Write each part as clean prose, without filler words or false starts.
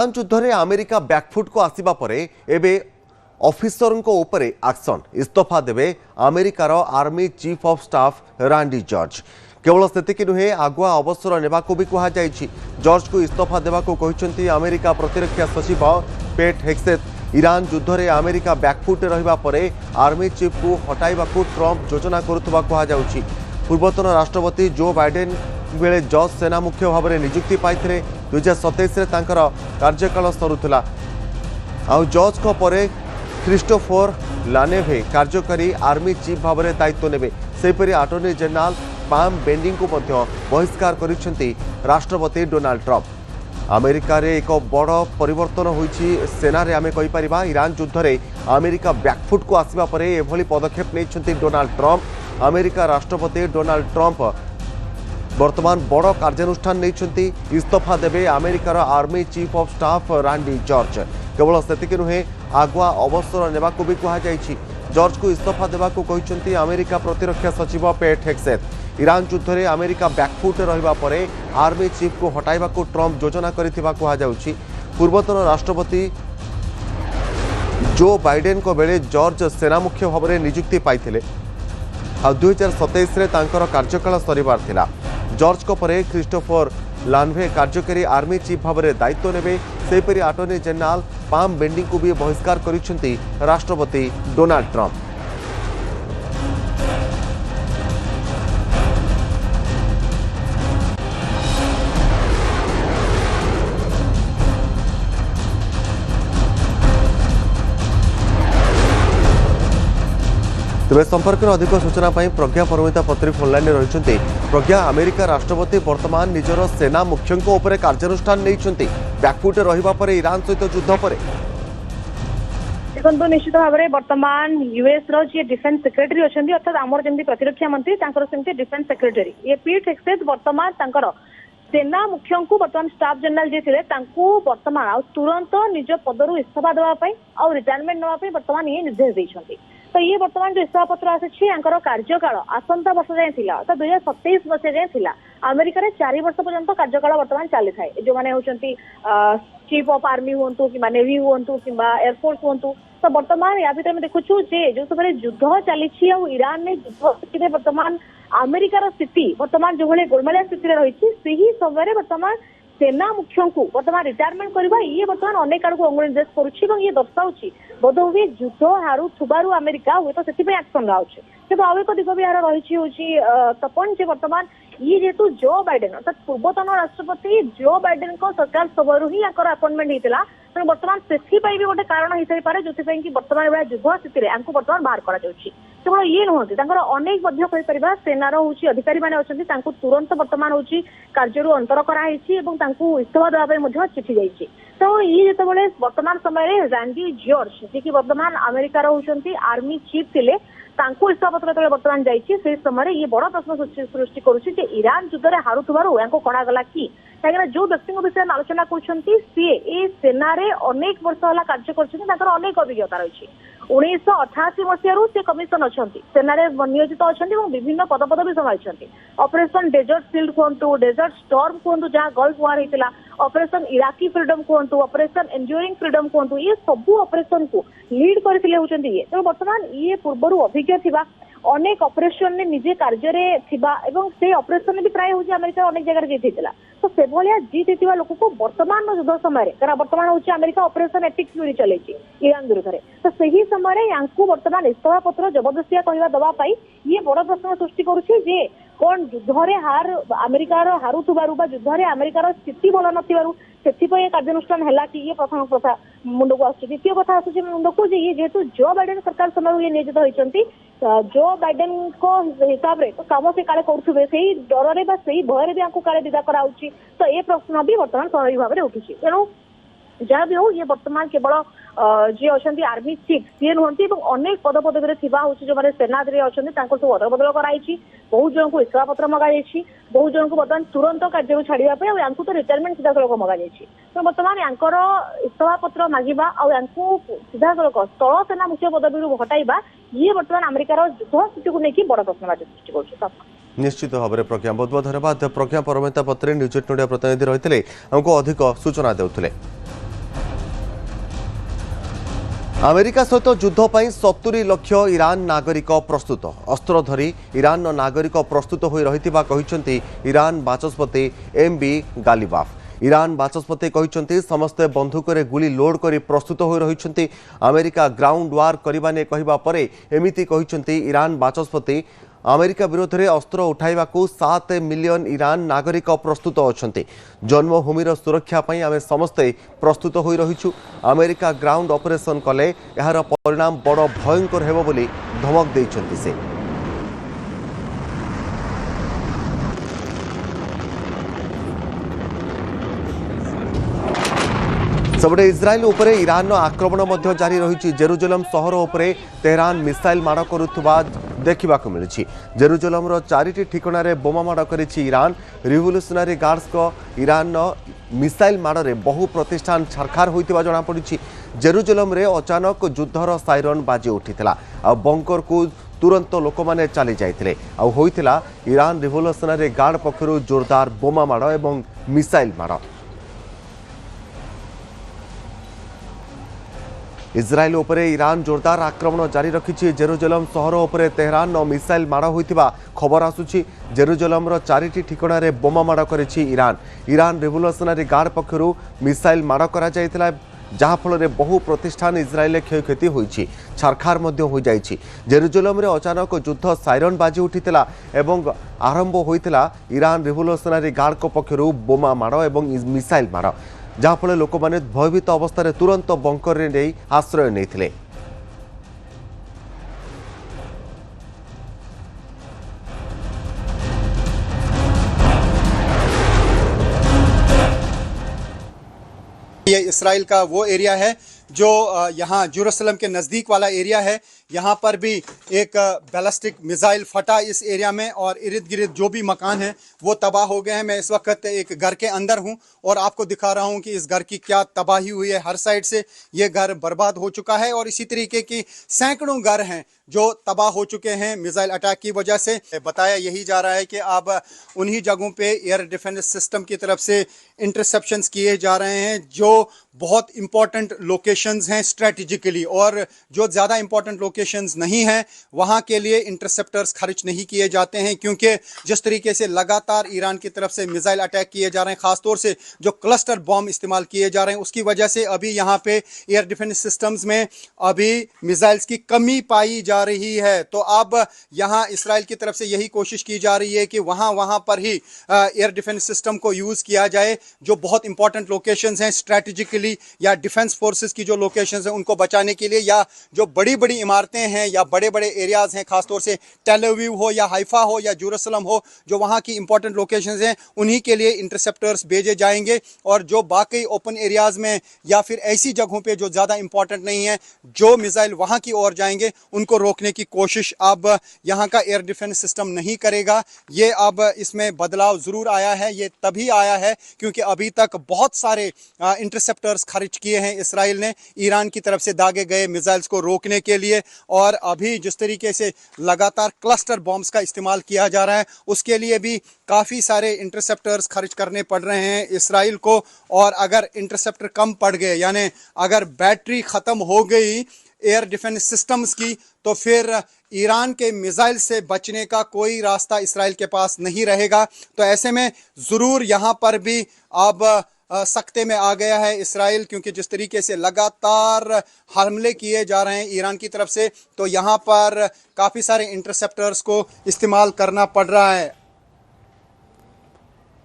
युद्ध में America back foot को आसवा पर एबे ऑफिसर को ऊपर एक्शन इस्तीफा देवे अमेरिकार army chief of staff Randy George. केवल सेतिक नुहे आगुआ अवसर नेबा भी कहुई। जॉर्ज को इस्तीफा देवा कहते अमेरिका प्रतिरक्षा सचिव पेट हेक्सेथ। ईरान युद्ध में अमेरिका बैकफुट रहिबा परे आर्मी चीफ को हटाइबा ट्रंप योजना करुवा कहुई। पूर्वतन राष्ट्रपति जो बाइडेन बेले जॉर्ज सेना मुख्य भाव में नियुक्ति पाई 2027 कार्यकाल सरुला। जॉर्ज को परे क्रिस्टोफर लानेवे कार्यकारी आर्मी चीफ भाव में दायित्व नेबे। सेपरि अटॉर्नी जनरल पाम बेंडिंग को बहिष्कार करिसेंती राष्ट्रपति डोनाल्ड ट्रंप। अमेरिका रे एक बड़ परिवर्तन होईछि सेना रे आमे कहि परिबा। ईरान युद्ध में अमेरिका बैकफुट को आसवा पर एभली पदक्षेप नेइछंती डोनाल्ड ट्रंप। अमेरिका राष्ट्रपति डोनाल्ड ट्रंप वर्तमान बड़ कार्यानुष्ठान नहीं इस्तीफा देवे अमेरिकार army chief of staff Randy George. केवल सेतिक नुहे आगुआ अवसर नेबा भी कहुई। जॉर्ज को इस्तीफा देवा कहते अमेरिका प्रतिरक्षा सचिव पेट हेक्सेथ। ईरान युद्ध में अमेरिका बैकफुट रहिबा परे आर्मी चीफ को हटाइबा ट्रंप योजना करिथिबा कहुई। पूर्वतन राष्ट्रपति जो बाइडेन को बेले जॉर्ज सेना मुख्य भाव में नियुक्ति पाई 2027 कार्यकाल सरिबार थिला। जॉर्ज को परे क्रिस्टोफर लानवे कार्यकारी आर्मी चीफ भाव में दायित्व नेबे। सेपरि अटॉर्नी जनरल पाम बेंडिंग को भी बहिष्कार करिसेंती राष्ट्रपति डोनाल्ड ट्रंप। तेज संपर्क में अधिक सूचना प्रज्ञा परमिता पत्री ऑनलाइन रही। प्रज्ञा, अमेरिका राष्ट्रपति वर्तमान निजर सेना मुख्यों ऊपर कार्यानुष्ठान नहीं बैकफुट रहिबा परे ईरान सहित युद्ध पर देखो निश्चित भाव में वर्तमान यूएस री डिफेन्स सेक्रेटरी अच्छा अर्थात आमर जमी प्रतिरक्षा मंत्री सेमती डिफेन्स सेक्रेटरी ये पीट हेक्सेथ वर्तमान सेना मुख्यों को वर्तमान स्टाफ जनरल जी थे वर्तमान तुरंत निज पदर इस्तीफा देवाई और रिटायरमेंट नापी वर्तमान ये निर्देश देते। तो ये वर्तमान जो इस्तीफा पत्र आसी कार्यकाल आसंता वर्ष जाए अर्थात 2027 वर्ष जाए अमेरिका 4 वर्ष पर्यंत कार्यकाल वर्तमान चली था। जो मैंने होती चीफ ऑफ आर्मी हूँ कि नेवी हूँ कि एयरफोर्स हूँ। तो वर्तमान या भर में देखु जो सब युद्ध चली ईरान में युद्ध वर्तमान अमेरिकार स्थिति वर्तमान जो भाई गोलमालिया स्थिति रही समय वर्तमान सेना मुख्यों को वर्तमान रिटायरमेंट करवा ये वर्तमान अनेक आड़ को अंगुली निर्देश करुच्ची ये दर्शाऊँ बोध हुए युद्ध हारुथुबारु अमेरिका हुए तो से एक्शन रहा कि आउ एक दिग भी यार रही तपन जे वर्तमान ये जेहेतु जो बाइडेन अर्थात पूर्वतन राष्ट्रपति जो बाइडेन को सरकार समय ही अपॉइंटमेंट होता तेणु बर्तमान से भी गोटे कारण हो पारे जो कि बर्तमान युद्ध स्थिति में बर्तमान बाहर कर केवल ये नुहति अनेक सेनार हूँ अधिकारी मैंने अच्छा तुरंत बर्तमान हूँ कार्य अंतर कराई इस्तीफा देवाई चिठी जाइए। तो ये जो वर्तमान समय रांडी जॉर्ज जी की वर्तमान अमेरिकार होती आर्मी चीफ थे इस्तीफा पत्र जो बर्तमान जाइए समय ये बड़ प्रश्न सृष्टि करुच्ची ईरान युद्ध में हारुथुबारु कणागला कि कहीं जो व्यक्ति विषय में आलोचना कर सेना अनेक वर्ष है कार्य कर अनेक अभिज्ञता रही 1988 मसीह से कमिशन अच्छा सेना नियोजित अच्छा विभिन्न पदपद भी संभाली ऑपरेशन डेजर्ट शील्ड कहतु डेजर्ट स्टॉर्म कहतु जहाँ गल्फ वार होता ऑपरेशन इराकी फ्रीडम कहतु ऑपरेशन एंड्यूरिंग फ्रीडम कहतु ये सब ऑपरेशन को लीड करते होती ये तेणु बर्तमान ये पूर्व अभिज्ञ थी अनेक ऑपरेशन ने निजे कार्य से ऑपरेशन भी प्राय हूँ अमेरिका अनेक जगह जीत तो से भाया जीत लोक को वर्तमान युद्ध समय वर्तमान हूँ अमेरिका ऑपरेशन एपिक्स भी चलती ईरान विरुद्ध में तो सही समय या वर्तमान इस्तीफा पत्र जबरदस्तिया कहवा दवाई ये बड़ प्रश्न सृष्टि करुच्चे कौन युद्ध में हार अमेरिकार हारुथुबारु युद्ध में अमेरिकार स्थिति भल नथिबारु से कार्यानुष्ठान है कि ये प्रथम कथा मुंड को आस द्वितीय कथा आस मुंड को ये जेहेतु जो बाइडेन सरकार समय ये नियोजित होती जो बाइडेन को हिसाब से तो कम से काले करुवे से डर में से भय भी काले विदा कराऊँच तो ये प्रश्न भी वर्तमान स्वाभाविक भाव में उठुची। तेणु जहाँ भी हो ये वर्तमान केवल जी अच्छा आर्मी चीफ सी नुहति अनेक पदपदवी जो मैंने सेना अच्छा सब अदल कराई बहुत जन को इस्तीफा पत्र मगाई बहुत जन को बर्तमान तुरंत कार्य छाड़ा या तो रिटायरमेंट सीधा सड़क मगाई तो बर्तमान यांकर इस्तीफा पत्र मांगा और सीधा सड़क स्थल सेना मुख्य पदवी हटाइबा ये बर्तमान अमेरिकार युद्ध स्थिति को लेकिन बड़ प्रश्नवाची सृष्टि कर निश्चित भाव में प्रज्ञा बहुत बहुत धन्यवाद। प्रज्ञा परमिता पत्री न्यूज 8 प्रतिनिधि रही हमको अधिक सूचना देउथिले। अमेरिका सहित युद्ध पर 70 लाख ईरान नागरिक प्रस्तुत अस्त्र धरी ईरान नागरिक प्रस्तुत हो रही Iran Bachaspati MB Ghalibaf. Iran Bachaspati कहते समस्ते बंधुक गुली लोड कर प्रस्तुत हो रही अमेरिका ग्राउंड वार करने कहवा पर एमिति कहते ईरान बाचस्पति अमेरिका विरोध में अस्त्र उठाइबा 7 मिलियन ईरान नागरिक प्रस्तुत अच्छा जन्मभूमिर सुरक्षा पई आमे समस्ते प्रस्तुत हो रहीछु। अमेरिका ग्राउंड ऑपरेशन कले यार परिणाम बड़ भयंकर हेबो बोली धमक दैछन्ति से। सबटे इज्राएल उपरे ईरान आक्रमण मध्य जारी रही। जेरुजलम सहर उपरे तेहरान मिसाइल माड़ करुवा देखा मिली। जेरुजलम 4टी ठिकाना बोमा माड़ कर ईरान। रिवोल्यूशनरी गार्ड्स को ईरान मिसाइल माड़े बहु प्रतिष्ठान छारखार होता जमापड़ी। जेरुजलम रे अचानक युद्धर साइरन बाजी उठीला आ बंकर को तुरंत लोक मैंने चली जाते होता ईरान रिवोल्यूशनरी गार्ड पक्षर जोरदार बोमा माड़ और मिसाइल माड़। इज्राएल उपरे ईरान जोरदार आक्रमण जारी रखी। जेरुजलम सहर उपरे तेहरान मिसाइल माड़ होता खबर आसुची। जेरुजलम 4टी ठिकाना बोमा माड़ कर ईरान। ईरान रिवोल्यूशनरी गार्ड पक्षर मिसाइल माड़ कर जहाँफल बहु प्रतिष्ठान इज्राएल क्षयक्षति होती छारखार हो जाइछि। जेरुजलम अचानक युद्ध साइरन बाजी उठीला एवं आरंभ होता ईरान रिवोल्यूशनरी गार्ड पक्षर बोमा माड़ और मिसाइल माड़ जहाँफल लोक मैंने भयभीत अवस्था तुरंत बंकर नहीं आश्रय नहीं। ये इसराइल का वो एरिया है जो यहाँ जेरूसलम के नज़दीक वाला एरिया है। यहाँ पर भी एक बैलिस्टिक मिसाइल फटा इस एरिया में और इर्द गिर्द जो भी मकान हैं वो तबाह हो गए हैं। मैं इस वक्त एक घर के अंदर हूँ और आपको दिखा रहा हूँ कि इस घर की क्या तबाही हुई है। हर साइड से ये घर बर्बाद हो चुका है और इसी तरीके की सैकड़ों घर हैं जो तबाह हो चुके हैं मिसाइल अटैक की वजह से। बताया यही जा रहा है कि अब उन्हीं जगहों पे एयर डिफेंस सिस्टम की तरफ से इंटरसेप्शंस किए जा रहे हैं जो बहुत इंपॉर्टेंट लोकेशंस हैं स्ट्रेटेजिकली, और जो ज़्यादा इंपॉर्टेंट लोकेशंस नहीं हैं वहाँ के लिए इंटरसेप्टर्स खर्च नहीं किए जाते हैं, क्योंकि जिस तरीके से लगातार ईरान की तरफ से मिसाइल अटैक किए जा रहे हैं, ख़ासतौर से जो क्लस्टर बॉम्ब इस्तेमाल किए जा रहे हैं, उसकी वजह से अभी यहाँ पे एयर डिफेंस सिस्टम्स में अभी मिसाइल्स की कमी पाई जा रही है। तो अब यहाँ इसराइल की तरफ से यही कोशिश की जा रही है कि वहाँ पर ही एयर डिफेंस सिस्टम को यूज़ किया जाए जो बहुत इंपॉर्टेंट लोकेशंस हैं स्ट्रेटेजिकली, या डिफेंस फोर्सेस की जो लोकेशंस हैं उनको बचाने के लिए, या जो बड़ी बड़ी इमारतें हैं या बड़े बड़े एरियाज हैं, खासतौर से टेल अवीव हो या हाइफा हो या जेरूसलम हो, जो वहाँ की इंपॉर्टेंट लोकेशंस हैं उन्हीं के लिए इंटरसेप्टर्स भेजे जाएंगे। और जो बाकी ओपन एरियाज में या फिर ऐसी जगहों पे जो ज़्यादा इंपॉर्टेंट नहीं है, जो मिसाइल वहाँ की ओर जाएंगे, उनको रोकने की कोशिश अब यहाँ का एयर डिफेंस सिस्टम नहीं करेगा। ये अब इसमें बदलाव ज़रूर आया है। ये तभी आया है क्योंकि अभी तक बहुत सारे इंटरसेप्टर्स खर्च किए हैं इसराइल ने ईरान की तरफ से दागे गए मिसाइल्स को रोकने के लिए, और अभी जिस तरीके से लगातार क्लस्टर बॉम्ब्स का इस्तेमाल किया जा रहा है उसके लिए भी काफ़ी सारे इंटरसेप्टर्स खर्च करने पड़ रहे हैं इसराइल को। और अगर इंटरसेप्टर कम पड़ गए, यानी अगर बैटरी ख़त्म हो गई एयर डिफेंस सिस्टम्स की, तो फिर ईरान के मिसाइल से बचने का कोई रास्ता इसराइल के पास नहीं रहेगा। तो ऐसे में ज़रूर यहाँ पर भी अब सख्ते में आ गया है इसराइल, क्योंकि जिस तरीके से लगातार हमले किए जा रहे हैं ईरान की तरफ से, तो यहाँ पर काफ़ी सारे इंटरसेप्टर्स को इस्तेमाल करना पड़ रहा है।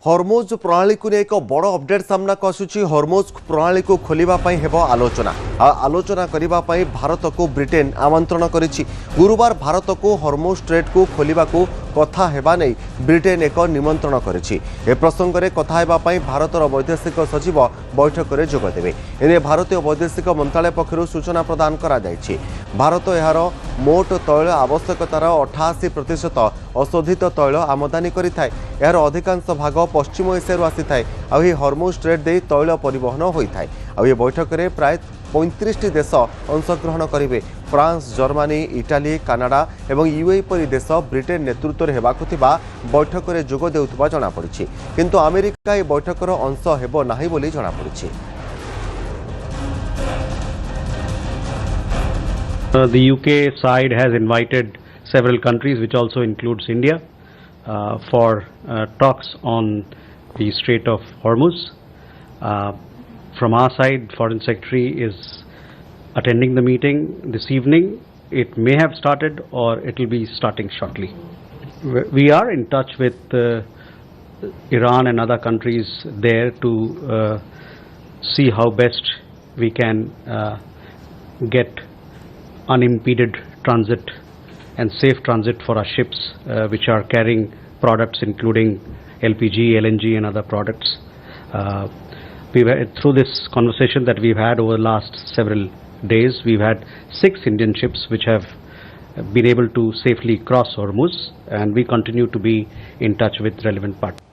हॉर्मोज प्रणाली को एक बड़ अपडेट सामना को आसुची। हॉर्मोज प्रणाली को खोलिबा पई हेबो आलोचना। आलोचना करिबा पई भारत को ब्रिटेन आमंत्रण करिछि। गुरुवार भारत को हॉर्मोज स्ट्रेट को खोलिबा को कथा हेबा नै ब्रिटेन एक निमंत्रण करिछि। ए प्रसंग रे कथा हेबा पई भारतर वैदेशिक सचिव बैठक रे जोग देबे। एने भारतीय वैदेशिक मंत्रालय पक्षरु सूचना प्रदान करा जायछि। भारत एहार मोट तैल आवश्यकतार 88% अशोधित तैल आमदानी करिथाय। एहार अधिकांश भाग पश्चिम एशिया आसी थाए। हॉर्मोज स्ट्रेट दे तैल परिवहन होता है। ये बैठक में प्राय 35 देश अंशग्रहण करेंगे। फ्रांस, जर्मनी, इटाली, कानाडा और यूए परी देश ब्रिटेन नेतृत्व में होगा बैठक में जोग देउथबा जଣାपड़ी, किंतु अमेरिका यह बैठकर अंश हेबो नाही बोली जଣାपड़ी। The UK side has invited several countries, which also includes India, for talks on the Strait of Hormuz. From our side, Foreign Secretary is attending the meeting this evening. It may have started or it will be starting shortly. We are in touch with Iran and other countries there to see how best we can get unimpeded transit and safe transit for our ships which are carrying products including LPG, LNG and other products. Through this conversation that we've had over the last several days, we've had 6 Indian ships which have been able to safely cross Hormuz, and we continue to be in touch with relevant partners.